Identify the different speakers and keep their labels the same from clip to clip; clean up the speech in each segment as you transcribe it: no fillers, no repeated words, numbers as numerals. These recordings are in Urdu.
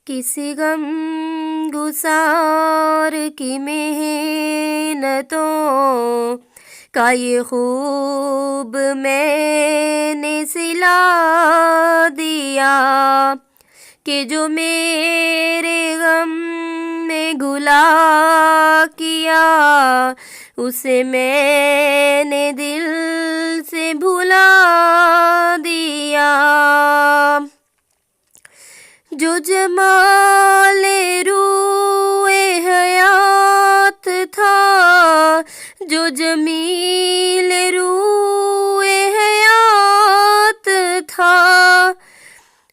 Speaker 1: کسی غم گسار کی محنتوں کا یہ خوب میں نے سلا دیا کہ جو میرے غم نے گھلا کیا اسے میں نے دل سے بھلا دیا۔ جو جمال روح حیات تھا، جو جمیل روح حیات تھا،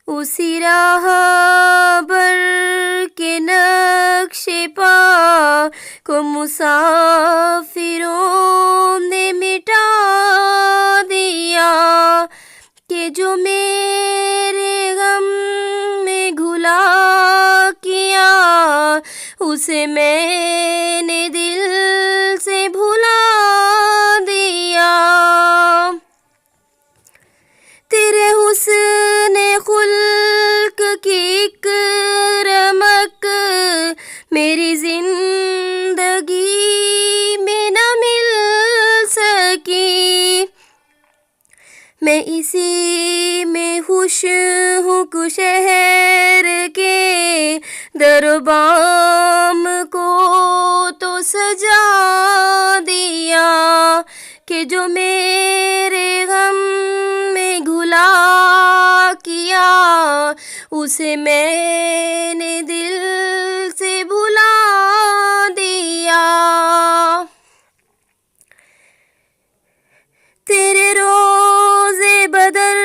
Speaker 1: اسی راہ بر کے نقش پا کو مسافروں نے مٹا دیا کہ جو میرے غم میں گھلا کیا اسے میں نے دل سے بھلا دیا۔ تیرے حسن خلق کی ایک رمق میری زندگی میں نہ مل سکی، میں اسی میں خوش ہوں کہ شہر کے در و بام کو تو سجا دیا کہ جو میرے غم میں گھلا کیا اسے میں نے دل سے بھلا دیا۔ تیرے روزے بدر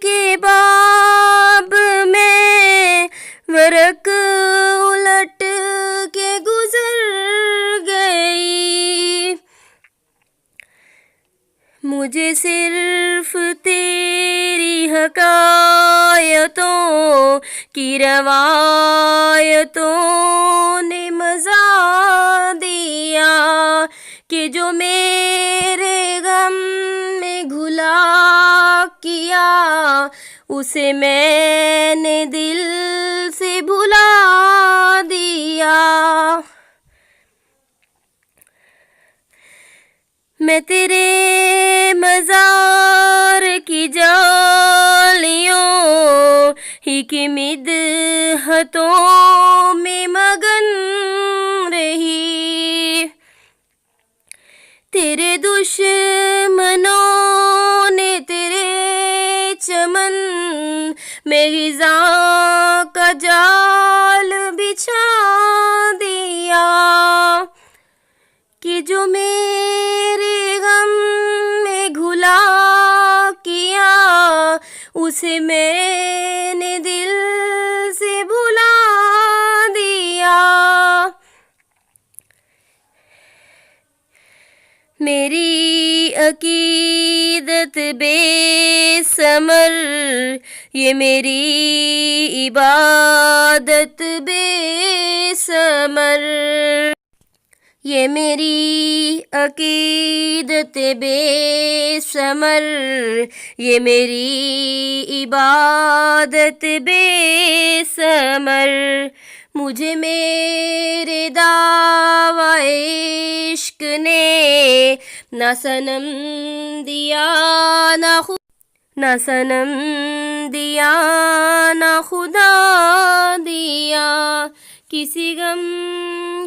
Speaker 1: کے باب میں ورق الٹ کے گزر گئی، مجھے صرف تیری حکایتوں کی روایتوں نے مزا دیا کہ جو میرے غم میں گھلا کیا اسے میں نے دل سے بھلا دیا۔ میں تیرے مزار کی جالیوں ہی کی مدحتوں میں مگن رہی، تیرے دشمنوں نے تیرے چمن میں غذا کا جال بچھا دیا کہ جو میرے غم میں گھلا کیا اسے میں نے دل سے بھلا دیا۔ میری عقیدت بے ثمر، یہ میری عبادت بے ثمر، یہ میری عقیدت بے ثمر، یہ میری عبادت بے ثمر، مجھے میرے دعوی عشق نے نہ صنم دیا نہ صنم دیا نہ خدا دیا، کسی غم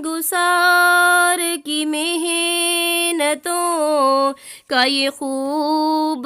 Speaker 1: گسار کی محنتوں کا یہ خوب